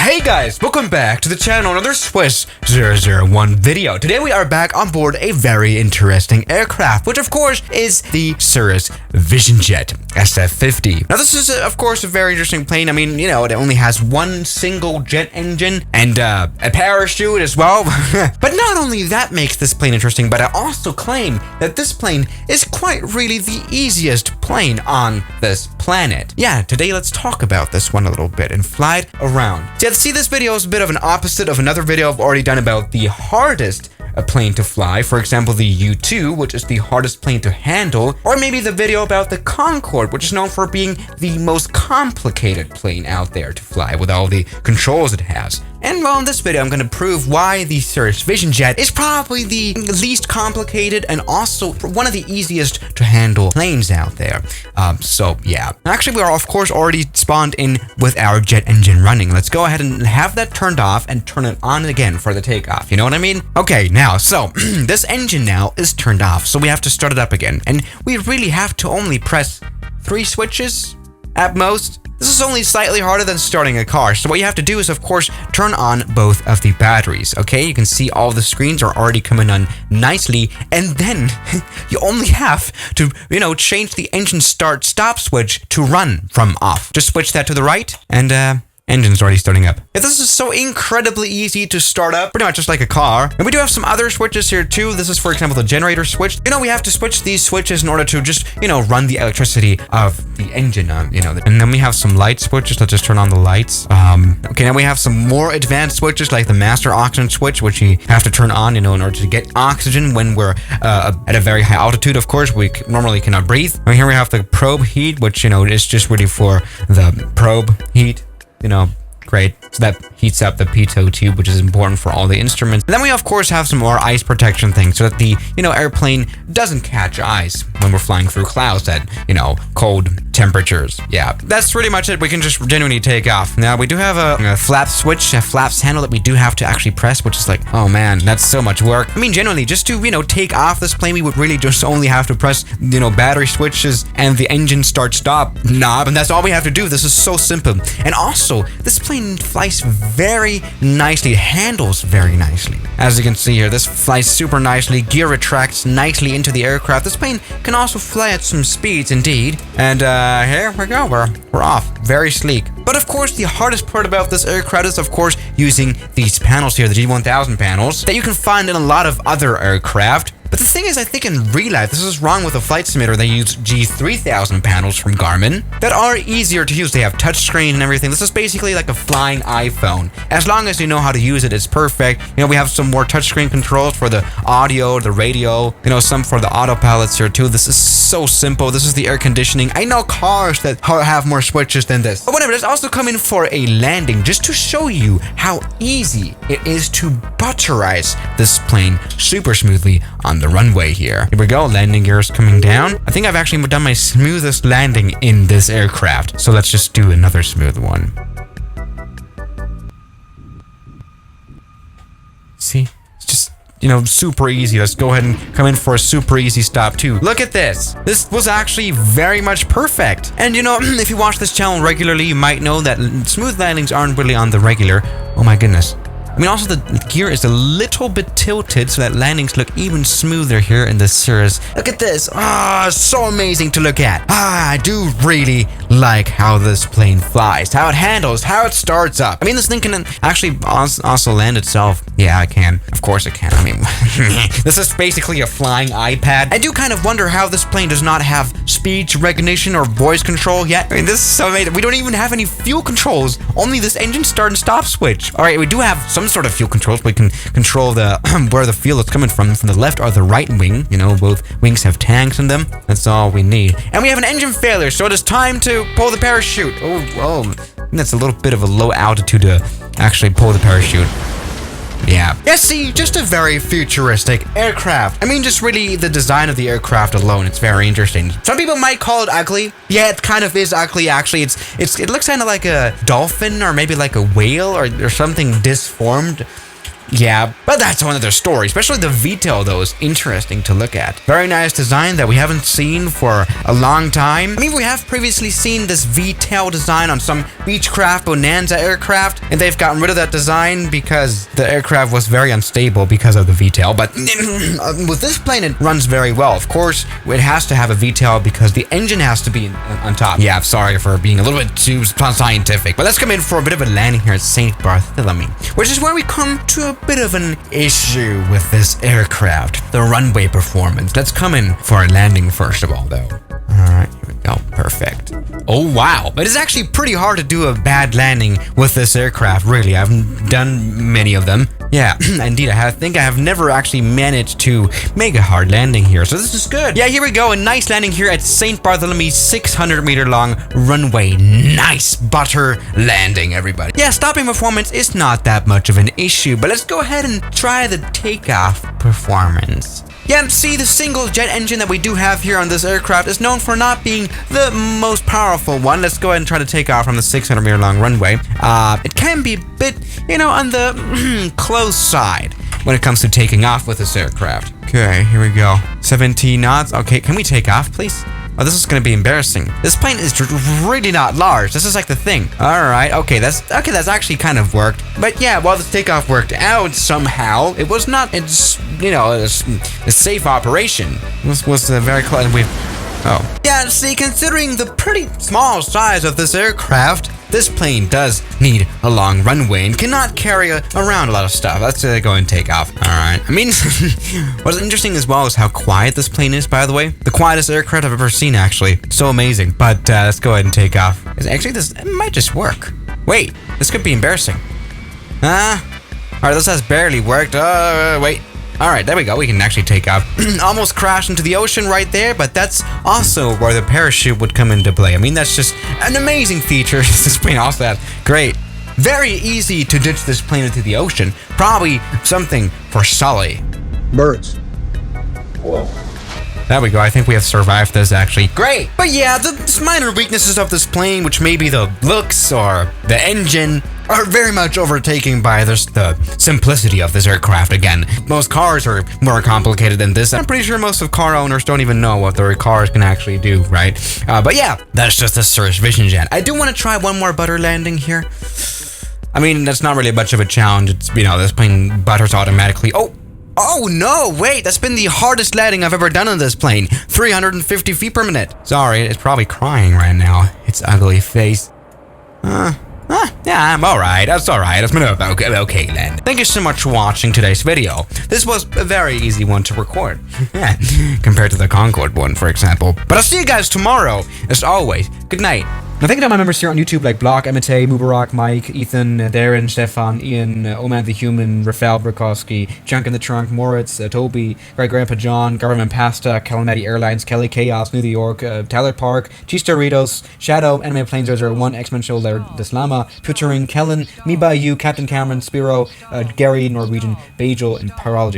Hey guys, welcome back to the channel, another Swiss 001 video. Today we are back on board a very interesting aircraft, which of course is the Cirrus Vision Jet SF-50. Now this is of course a very interesting plane. I mean, you know, it only has one single jet engine and a parachute as well. But not only that makes this plane interesting, but I also claim that this plane is quite really the easiest plane on this planet. Yeah, today let's talk about this one a little bit and fly it around. See, this video is a bit of an opposite of another video I've already done about the hardest plane to fly. For example, the U-2, which is the hardest plane to handle, or maybe the video about the Concorde, which is known for being the most complicated plane out there to fly with all the controls it has. And well, in this video, I'm going to prove why the Cirrus Vision Jet is probably the least complicated and also one of the easiest to handle planes out there. So yeah. Actually, we are of course already spawned in with our jet engine running. Let's go ahead and have that turned off and turn it on again for the takeoff. You know what I mean? Okay, now, so this engine now is turned off, so we have to start it up again. And we really have to only press 3 switches at most. This is only slightly harder than starting a car. So what you have to do is, of course, turn on both of the batteries. Okay, you can see all the screens are already coming on nicely. And then you only have to, you know, change the engine start-stop switch to run from off. Just switch that to the right and engine's already starting up. Yeah, this is so incredibly easy to start up, pretty much just like a car. And we do have some other switches here too. This is, for example, the generator switch. You know, we have to switch these switches in order to just, you know, run the electricity of the engine, you know. And then we have some light switches. Let's just turn on the lights. Okay, now we have some more advanced switches like the master oxygen switch, which you have to turn on, you know, in order to get oxygen when we're at a very high altitude. Of course, we normally cannot breathe. And here we have the probe heat, which, you know, is just really for the probe heat. You know, great. So that heats up the pitot tube, which is important for all the instruments. And then we of course have some more ice protection things so that the, you know, airplane doesn't catch ice when we're flying through clouds at, you know, cold temperatures. Yeah, that's pretty much it. We can just genuinely take off. Now we do have a flap switch, a flaps handle that we do have to actually press, which is like, oh man, that's so much work. I mean, generally, just to, you know, take off this plane, we would really just only have to press, you know, battery switches and the engine start-stop knob, and that's all we have to do. This is so simple. And also, this plane flies very nicely, handles very nicely. As you can see here, this flies super nicely, gear retracts nicely into the aircraft. This plane can also fly at some speeds indeed. And here we go, we're off. Very sleek. But of course, the hardest part about this aircraft is of course using these panels here, the G1000 panels, that you can find in a lot of other aircraft. But the thing is, I think in real life, this is wrong with a flight simulator. They use G3000 panels from Garmin that are easier to use. They have touchscreen and everything. This is basically like a flying iPhone. As long as you know how to use it, it's perfect. You know, we have some more touchscreen controls for the audio, the radio, you know, some for the autopilots here too. This is so simple. This is the air conditioning. I know cars that have more switches than this. But whatever, let's also come in for a landing just to show you how easy it is to butterize this plane super smoothly on the runway here. Here we go, landing gears coming down. I think I've actually done my smoothest landing in this aircraft. So let's just do another smooth one. See, it's just, you know, super easy. Let's go ahead and come in for a super easy stop too. Look at this. This was actually very much perfect. And you know, if you watch this channel regularly, you might know that smooth landings aren't really on the regular. Oh my goodness. I mean, also the gear is a little bit tilted so that landings look even smoother here in the Cirrus. Look at this. So amazing to look at. I do really like how this plane flies, how it handles, how it starts up. I mean, this thing can actually also land itself. Yeah, it can. Of course it can. I mean, this is basically a flying iPad. I do kind of wonder how this plane does not have speech recognition or voice control yet. I mean, this is so amazing. We don't even have any fuel controls, only this engine start and stop switch. All right, we do have some sort of fuel controls. We can control the where the fuel is coming from the left or the right wing. You know, both wings have tanks in them. That's all we need. And we have an engine failure, so it is time to pull the parachute. Oh, that's a little bit of a low altitude to actually pull the parachute. Yeah, see, just a very futuristic aircraft. I mean, just really the design of the aircraft alone, it's very interesting. Some people might call it ugly. Yeah, it kind of is ugly, actually. It looks kind of like a dolphin or maybe like a whale or something disformed. Yeah, but that's another story. Especially the VTOL, though, is interesting to look at. Very nice design that we haven't seen for a long time. I mean, we have previously seen this VTOL design on some Beechcraft Bonanza aircraft, and they've gotten rid of that design because the aircraft was very unstable because of the VTOL. But with this plane, it runs very well. Of course, it has to have a VTOL because the engine has to be on top. Yeah, I'm sorry for being a little bit too scientific, but let's come in for a bit of a landing here at St. Bartholomew, which is where we come to a bit of an issue with this aircraft, the runway performance. Let's come in for a landing first of all, though. Alright, here we go. Perfect. Oh, wow. It is actually pretty hard to do a bad landing with this aircraft, really. I haven't done many of them. Yeah, indeed, I think I have never actually managed to make a hard landing here, so this is good. Yeah, here we go. A nice landing here at St. Bartholomew's 600-meter long runway. Nice butter landing, everybody. Yeah, stopping performance is not that much of an issue, but let's go ahead and try the takeoff performance. Yeah, see, the single jet engine that we do have here on this aircraft is known for not being the most powerful one. Let's go ahead and try to take off from the 600-meter long runway. It can be a bit, on the close side when it comes to taking off with this aircraft. Okay, here we go. 17 knots. Okay, can we take off, please? Oh, this is gonna be embarrassing. This plane is really not large. This is like the thing. All right, okay, that's actually kind of worked. But yeah, while the takeoff worked out somehow, it was not. It's a safe operation. This was very close. Oh. Yeah, see, considering the pretty small size of this aircraft, this plane does need a long runway and cannot carry around a lot of stuff. Let's go and take off. All right. I mean, what's interesting as well is how quiet this plane is, by the way. The quietest aircraft I've ever seen, actually. So amazing. But let's go ahead and take off. Actually, this might just work. Wait, this could be embarrassing. All right, this has barely worked. Wait. All right, there we go. We can actually take off. Almost crashed into the ocean right there, but that's also where the parachute would come into play. I mean, that's just an amazing feature. This plane also has great. Very easy to ditch this plane into the ocean. Probably something for Sully. Birds. Whoa. There we go. I think we have survived this, actually. Great. But yeah, the minor weaknesses of this plane, which may be the looks or the engine, are very much overtaken by the simplicity of this aircraft. Again, most cars are more complicated than this. I'm pretty sure most of car owners don't even know what their cars can actually do, right? But yeah, that's just the Cirrus Vision Jet. I do want to try one more butter landing here. I mean, that's not really much of a challenge. It's, this plane butters automatically. Oh no, wait, that's been the hardest landing I've ever done on this plane. 350 feet per minute. Sorry, it's probably crying right now. Its ugly face. Yeah, I'm alright. That's alright. It's been okay then. Thank you so much for watching today's video. This was a very easy one to record. Compared to the Concorde one, for example. But I'll see you guys tomorrow. As always, good night. Now, thank you to my members here on YouTube like Block, Emite, Mubarak, Mike, Ethan, Darren, Stefan, Ian, Oman the Human, Rafael Brukowski, Junk in the Trunk, Moritz, Toby, Great Grandpa John, Government Pasta, Calamity Airlines, Kelly Chaos, New York, Tyler Park, Cheese Doritos, Shadow, Anime Plane 001, X-Men Shoulder, Deslama, Twittering, Kellen, Me By You, Captain Cameron, Spiro, Gary, Norwegian, Bajel, and Parology.